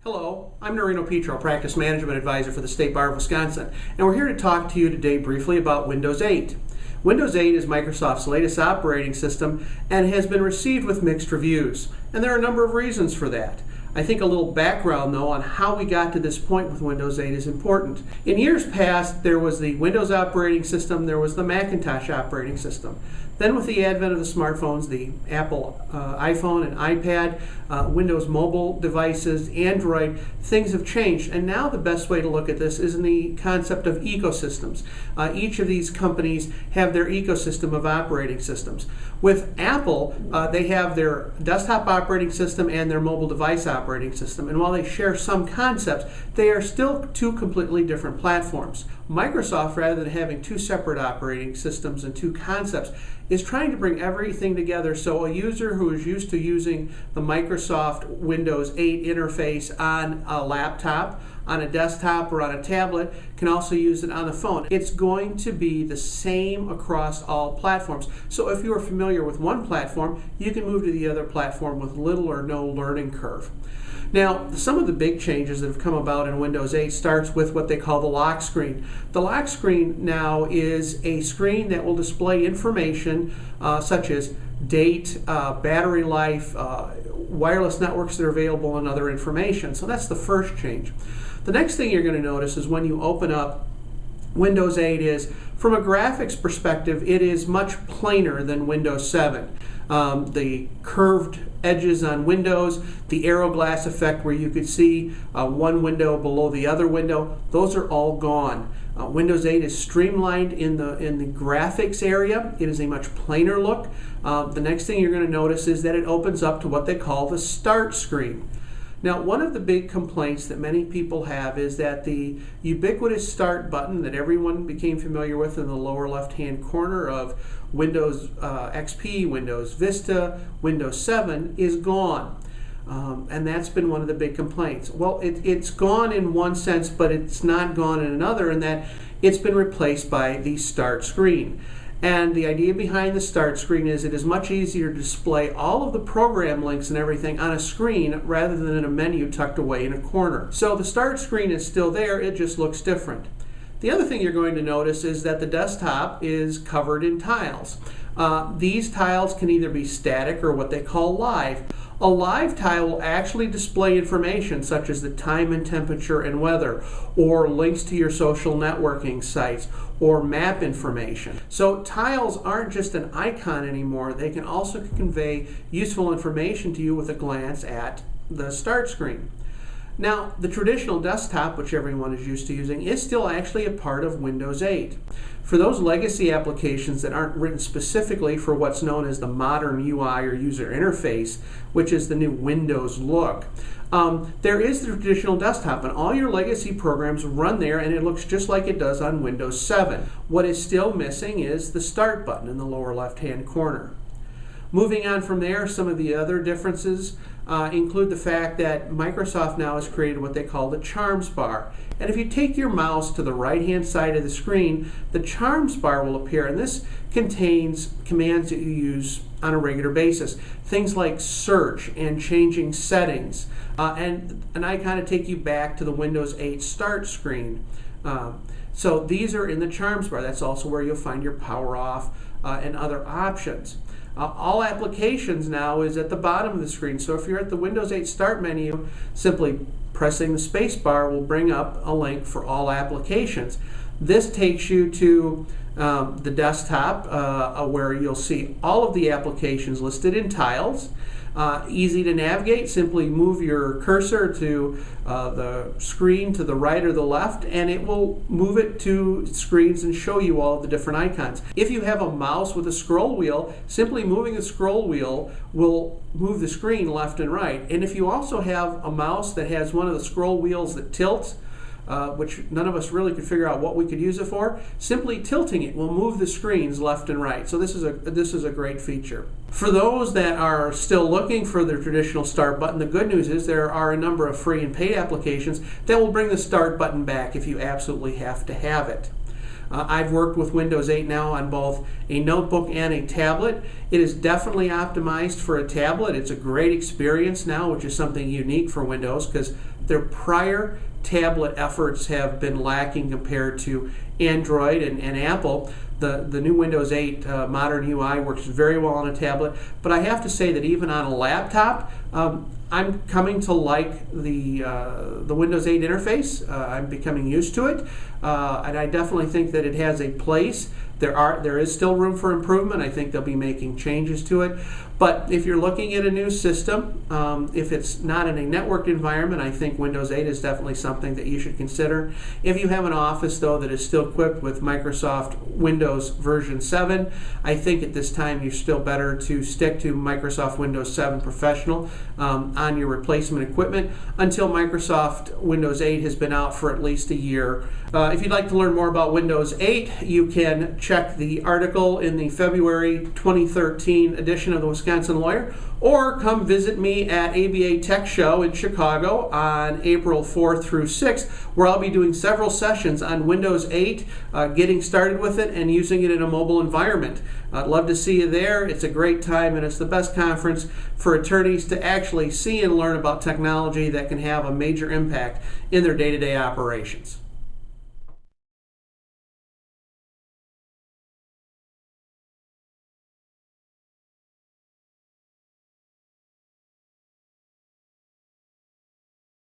Hello, I'm Nerino Petro, Practice Management Advisor for the State Bar of Wisconsin, and we're here to talk to you today briefly about Windows 8. Windows 8 is Microsoft's latest operating system and has been received with mixed reviews, and there are a number of reasons for that. I think a little background, though, on how we got to this point with Windows 8 is important. In years past, there was the Windows operating system, there was the Macintosh operating system. Then with the advent of the smartphones, the Apple iPhone and iPad, Windows mobile devices, Android, things have changed. And now the best way to look at this is in the concept of ecosystems. Each of these companies have their ecosystem of operating systems. With Apple, they have their desktop operating system and their mobile device operating system. And while they share some concepts, they are still two completely different platforms. Microsoft, rather than having two separate operating systems and two concepts, is trying to bring everything together so a user who is used to using the Microsoft Windows 8 interface on a laptop, on a desktop, or on a tablet can also use it on the phone. It's going to be the same across all platforms. So if you are familiar with one platform, you can move to the other platform with little or no learning curve. Now, some of the big changes that have come about in Windows 8 starts with what they call the lock screen. The lock screen now is a screen that will display information such as date, battery life, wireless networks that are available, and other information. So that's the first change. The next thing you're going to notice is when you open up Windows 8 is, from a graphics perspective, it is much plainer than Windows 7. The curved edges on windows, the arrow glass effect where you could see one window below the other window, those are all gone. Windows 8 is streamlined in the graphics area. It is a much plainer look. The next thing you're going to notice is that it opens up to what they call the start screen. Now, one of the big complaints that many people have is that the ubiquitous start button that everyone became familiar with in the lower left-hand corner of Windows XP, Windows Vista, Windows 7 is gone. And that's been one of the big complaints. Well, it's gone in one sense, but it's not gone in another, in that it's been replaced by the start screen. And the idea behind the start screen is it is much easier to display all of the program links and everything on a screen rather than in a menu tucked away in a corner. So the start screen is still there, it just looks different. The other thing you're going to notice is that the desktop is covered in tiles. These tiles can either be static or what they call live. A live tile will actually display information such as the time and temperature and weather, or links to your social networking sites, or map information. So tiles aren't just an icon anymore, they can also convey useful information to you with a glance at the start screen. Now, the traditional desktop, which everyone is used to using, is still actually a part of Windows 8. For those legacy applications that aren't written specifically for what's known as the modern UI or user interface, which is the new Windows look, there is the traditional desktop, and all your legacy programs run there, and it looks just like it does on Windows 7. What is still missing is the Start button in the lower left-hand corner. Moving on from there, some of the other differences include the fact that Microsoft now has created what they call the Charms bar. And if you take your mouse to the right-hand side of the screen, the Charms bar will appear, and this contains commands that you use on a regular basis. Things like search and changing settings, and an icon to take you back to the Windows 8 start screen. So these are in the Charms bar. That's also where you'll find your power off and other options. All applications now is at the bottom of the screen. So if you're at the Windows 8 Start menu, simply pressing the space bar will bring up a link for all applications. This takes you to the desktop where you'll see all of the applications listed in tiles. Easy to navigate. Simply move your cursor to the screen to the right or the left, and it will move it to screens and show you all of the different icons. If you have a mouse with a scroll wheel, simply moving the scroll wheel will move the screen left and right. And if you also have a mouse that has one of the scroll wheels that tilts, which none of us really could figure out what we could use it for, simply tilting it will move the screens left and right. So this is a great feature. For those that are still looking for the traditional Start button, the good news is there are a number of free and paid applications that will bring the Start button back if you absolutely have to have it. I've worked with Windows 8 now on both a notebook and a tablet. It is definitely optimized for a tablet. It's a great experience now, which is something unique for Windows, because their prior tablet efforts have been lacking compared to Android and Apple. The new Windows 8 modern UI works very well on a tablet, but I have to say that even on a laptop, I'm coming to like the Windows 8 interface. I'm becoming used to it, and I definitely think that it has a place. There is still room for improvement. I think they'll be making changes to it. But if you're looking at a new system, if it's not in a networked environment, I think Windows 8 is definitely something that you should consider. If you have an office, though, that is still equipped with Microsoft Windows version 7, I think at this time you're still better to stick to Microsoft Windows 7 Professional on your replacement equipment until Microsoft Windows 8 has been out for at least a year. If you'd like to learn more about Windows 8, you can check the article in the February 2013 edition of the Wisconsin Lawyer, or come visit me at ABA Tech Show in Chicago on April 4th through 6th, where I'll be doing several sessions on Windows 8, getting started with it and using it in a mobile environment. I'd love to see you there. It's a great time, and it's the best conference for attorneys to actually see and learn about technology that can have a major impact in their day-to-day operations.